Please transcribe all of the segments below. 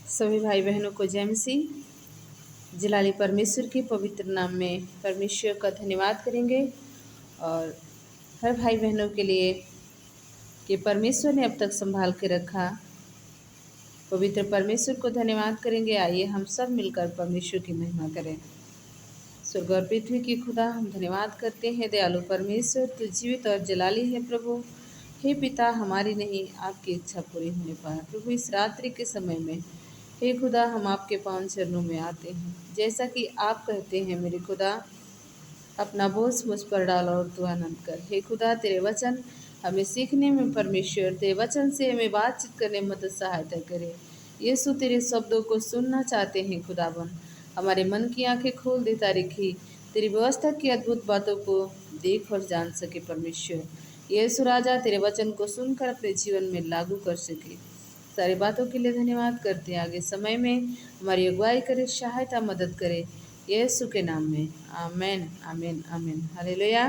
सभी भाई बहनों को जय मसीह। जलाली परमेश्वर के पवित्र नाम में परमेश्वर का धन्यवाद करेंगे और हर भाई बहनों के लिए कि परमेश्वर ने अब तक संभाल के रखा। पवित्र परमेश्वर को धन्यवाद करेंगे। आइए हम सब मिलकर परमेश्वर की महिमा करें। स्वर्ग और पृथ्वी की खुदा, हम धन्यवाद करते हैं दयालु परमेश्वर, तू जीवित और जलाली है प्रभु। हे पिता, हमारी नहीं आपकी इच्छा पूरी होने पाए प्रभु। इस रात्रि के समय में हे खुदा, हम आपके पावन चरणों में आते हैं। जैसा कि आप कहते हैं मेरे खुदा, अपना बोझ मुझ पर डाल और तू आनंद कर। हे खुदा, तेरे वचन हमें सीखने में परमेश्वर, तेरे वचन से हमें बातचीत करने में मदद सहायता करे। यीशु, तेरे शब्दों को सुनना चाहते हैं खुदावन। हमारे मन की आंखें खोल दे तारीखी, तेरी व्यवस्था की अद्भुत बातों को देख और जान सके परमेश्वर। यीशु राजा, तेरे वचन को सुनकर अपने जीवन में लागू कर सके। सारी बातों के लिए धन्यवाद करते हैं। आगे समय में हमारी अगुवाई करे, सहायता मदद करे, यीशु के नाम में आमीन आमीन आमीन हालेलुया।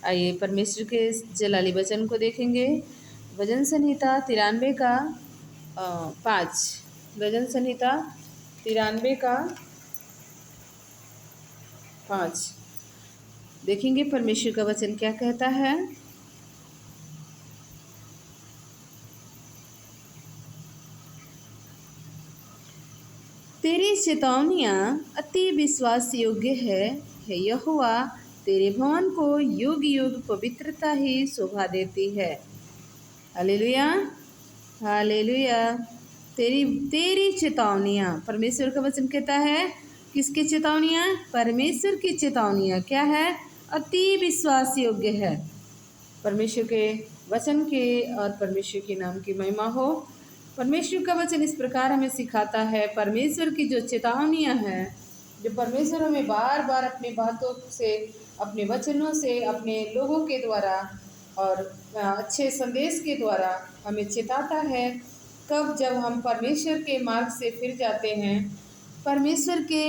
आइए परमेश्वर के जलाली वचन को देखेंगे। भजन संहिता 93 का 5। भजन संहिता 93 का 5 देखेंगे परमेश्वर का वचन क्या कहता है। तेरी चेतावनियाँ अति विश्वास योग्य है यहोवा, तेरे भवन को युग युग पवित्रता ही शोभा देती है। Hallelujah hallelujah. तेरी तेरी चेतावनियाँ, परमेश्वर का वचन कहता है किसकी चेतावनियाँ? परमेश्वर की चेतावनियाँ क्या है? अति विश्वास योग्य है। परमेश्वर के वचन के और परमेश्वर के नाम की महिमा हो। परमेश्वर का वचन इस प्रकार हमें सिखाता है, परमेश्वर की जो चेतावनियाँ हैं, जो परमेश्वर हमें बार बार अपनी बातों से, अपने वचनों से, अपने लोगों के द्वारा और अच्छे संदेश के द्वारा हमें चेताता है। कब? जब हम परमेश्वर के मार्ग से फिर जाते हैं, परमेश्वर के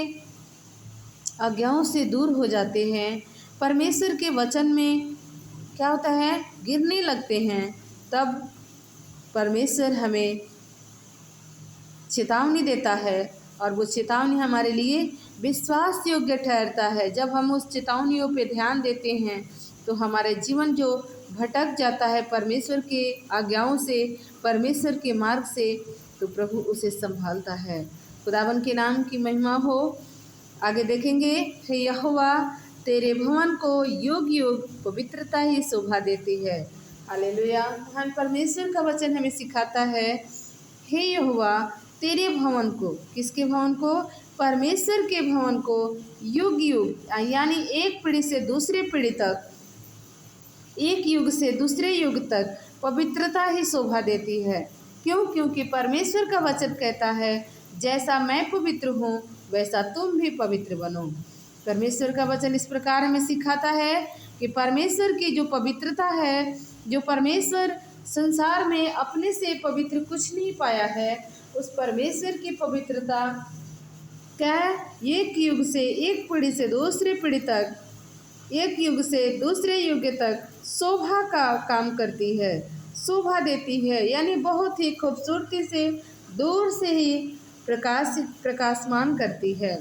आज्ञाओं से दूर हो जाते हैं, परमेश्वर के वचन में क्या होता है? गिरने लगते हैं। तब परमेश्वर हमें चेतावनी देता है और वो चेतावनी हमारे लिए विश्वास योग्य ठहरता है। जब हम उस चेतावनियों पे ध्यान देते हैं तो हमारे जीवन जो भटक जाता है परमेश्वर के आज्ञाओं से, परमेश्वर के मार्ग से, तो प्रभु उसे संभालता है। खुदावन के नाम की महिमा हो। आगे देखेंगे, हे यहोवा, तेरे भवन को युग युग पवित्रता ही शोभा देती है। हालेलुया। महान परमेश्वर का वचन हमें सिखाता है, हे यहोवा, तेरे भवन को, किसके भवन को? परमेश्वर के भवन को युग युग, यानी एक पीढ़ी से दूसरे पीढ़ी तक, एक युग से दूसरे युग तक पवित्रता ही शोभा देती है। क्यों? क्योंकि परमेश्वर का वचन कहता है, जैसा मैं पवित्र हूँ वैसा तुम भी पवित्र बनो। परमेश्वर का वचन इस प्रकार हमें सिखाता है कि परमेश्वर की जो पवित्रता है, जो परमेश्वर संसार में अपने से पवित्र कुछ नहीं पाया है, उस परमेश्वर की पवित्रता क्या है? एक युग से, एक पीढ़ी से दूसरे पीढ़ी तक, एक युग से दूसरे युग तक शोभा का काम करती है, शोभा देती है, यानी बहुत ही खूबसूरती से, दूर से ही प्रकाशमान करती है।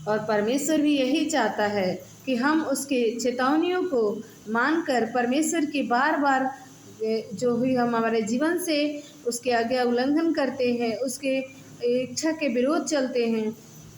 और परमेश्वर भी यही चाहता है कि हम उसके चेतावनियों को मानकर परमेश्वर की बार बार जो भी हम हमारे जीवन से उसके आज्ञा उल्लंघन करते हैं, उसके इच्छा के विरोध चलते हैं,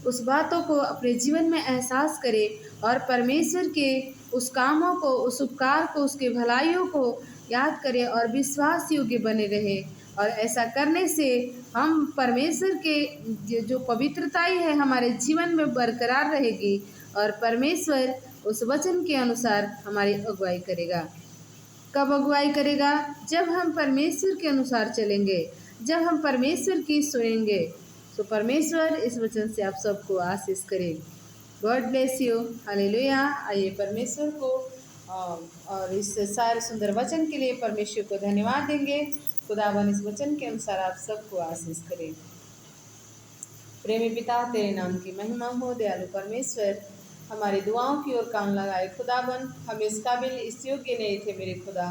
उस बातों को अपने जीवन में एहसास करें और परमेश्वर के उस कामों को, उस उपकार को, उसके भलाइयों को याद करें और विश्वास योग्य बने रहे। और ऐसा करने से हम परमेश्वर के जो पवित्रताई है हमारे जीवन में बरकरार रहेगी और परमेश्वर उस वचन के अनुसार हमारी अगुवाई करेगा। कब अगुवाई करेगा? जब हम परमेश्वर के अनुसार चलेंगे, जब हम परमेश्वर की सुनेंगे। तो परमेश्वर इस वचन से आप सबको आशीष करे। God bless you. हालेलुया। आइए परमेश्वर को और इस सारे सुंदर वचन के लिए परमेश्वर को धन्यवाद देंगे। खुदावन इस वचन के अनुसार आप सबको आशीष करे। प्रेमी पिता, तेरे नाम की महिमा हो। दयालु परमेश्वर, हमारी दुआओं की ओर कान लगाए। खुदावन, हम इस काबिल, इस योग्य नहीं थे मेरे खुदा,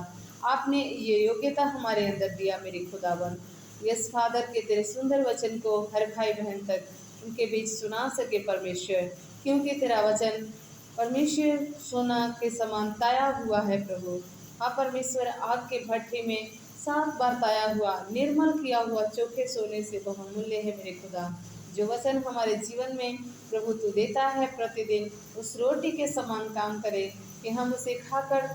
आपने ये योग्यता हमारे अंदर दिया मेरे खुदावन। यस फादर के तेरे सुंदर वचन को हर भाई बहन तक उनके बीच सुना सके परमेश्वर, क्योंकि तेरा वचन परमेश्वर सोना के समान ताया हुआ है प्रभु। हाँ परमेश्वर, आग के भट्ठे में 7 बार ताया हुआ निर्मल किया हुआ चोखे सोने से बहुमूल्य है मेरे खुदा। जो वचन हमारे जीवन में प्रभु तू देता है प्रतिदिन उस रोटी के समान काम करे कि हम उसे खाकर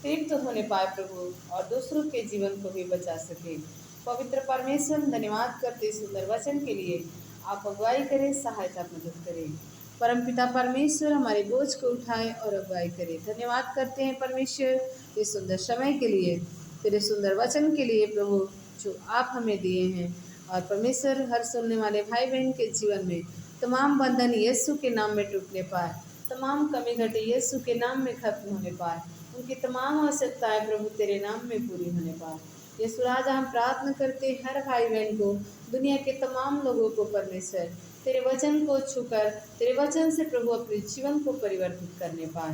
तृप्त होने पाए प्रभु, और दूसरों के जीवन को भी बचा सके। पवित्र परमेश्वर, धन्यवाद करते सुंदर वचन के लिए। आप अगुवाई करें, सहायता मदद करें। परमपिता परमेश्वर हमारे बोझ को उठाए और अगुवाई करे। धन्यवाद करते हैं परमेश्वर इस सुंदर समय के लिए, तेरे सुंदर वचन के लिए प्रभु जो आप हमें दिए हैं। और परमेश्वर, हर सुनने वाले भाई बहन के जीवन में तमाम बंधन यीशु के नाम में टूटने पाए, तमाम कमी घटी यीशु के नाम में खत्म होने पाए, उनकी तमाम आवश्यकताएं प्रभु तेरे नाम में पूरी होने पाए। यीशु राजा, हम प्रार्थना करते हर भाई बहन को, दुनिया के तमाम लोगों को परमेश्वर तेरे वचन को छूकर तेरे वचन से प्रभु अपने जीवन को परिवर्तित करने पाए।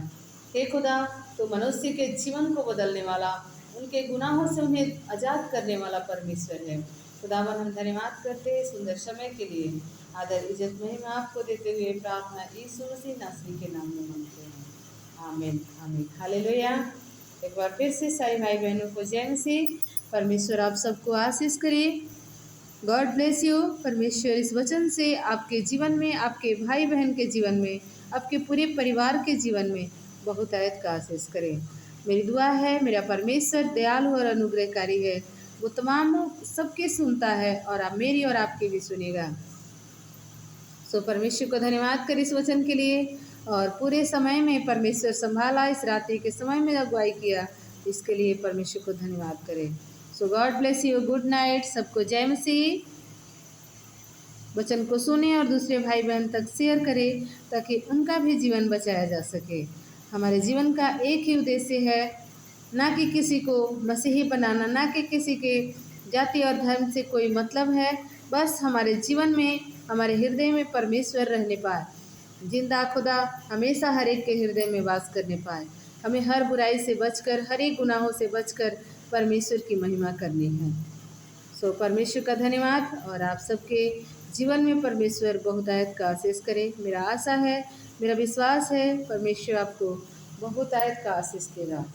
हे खुदा, तो मनुष्य के जीवन को बदलने वाला, उनके गुनाहों से उन्हें आज़ाद करने वाला परमेश्वर है। खुदावन, हम धन्यवाद करते हैं सुंदर समय के लिए। आदर इज्जत महिमा आपको देते हुए प्रार्थना यीशु मसीह नासरी के नाम में मांगते हैं, आमीन आमीन। हालेलुया। एक बार फिर से सारे भाई बहनों को जय मसीह। परमेश्वर आप सबको आशीष करे। God bless you. परमेश्वर इस वचन से आपके जीवन में, आपके भाई बहन के जीवन में, आपके पूरे परिवार के जीवन में बहुत आयत का आशीष करे। मेरी दुआ है, मेरा परमेश्वर दयालु और अनुग्रहकारी है, वो तमाम सबके सुनता है और आप मेरी और आपकी भी सुनेगा। सो परमेश्वर को धन्यवाद करें इस वचन के लिए, और पूरे समय में परमेश्वर संभाला, इस रात्रि के समय में अगुवाई किया, इसके लिए परमेश्वर को धन्यवाद करें। So God bless you, good night, सबको जय मसीह। वचन को सुने और दूसरे भाई बहन तक शेयर करें ताकि उनका भी जीवन बचाया जा सके। हमारे जीवन का एक ही उद्देश्य है, ना कि किसी को मसीही बनाना, ना कि किसी के जाति और धर्म से कोई मतलब है, बस हमारे जीवन में, हमारे हृदय में परमेश्वर रहने पाए, जिंदा खुदा हमेशा हर एक के हृदय में वास करने पाए। हमें हर बुराई से बचकर, हर एक गुनाहों से बचकर परमेश्वर की महिमा करनी है। सो परमेश्वर का धन्यवाद, और आप सबके जीवन में परमेश्वर बहुतायत का आशीष करे। मेरा आशा है, मेरा विश्वास है, परमेश्वर आपको बहुतायत का आशीष देगा।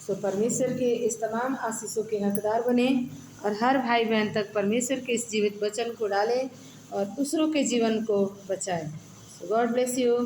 सो परमेश्वर के इस तमाम आशीषों के हकदार बने और हर भाई बहन तक परमेश्वर के इस जीवित वचन को डालें और दूसरों के जीवन को बचाएं। सो गॉड ब्लेस यू।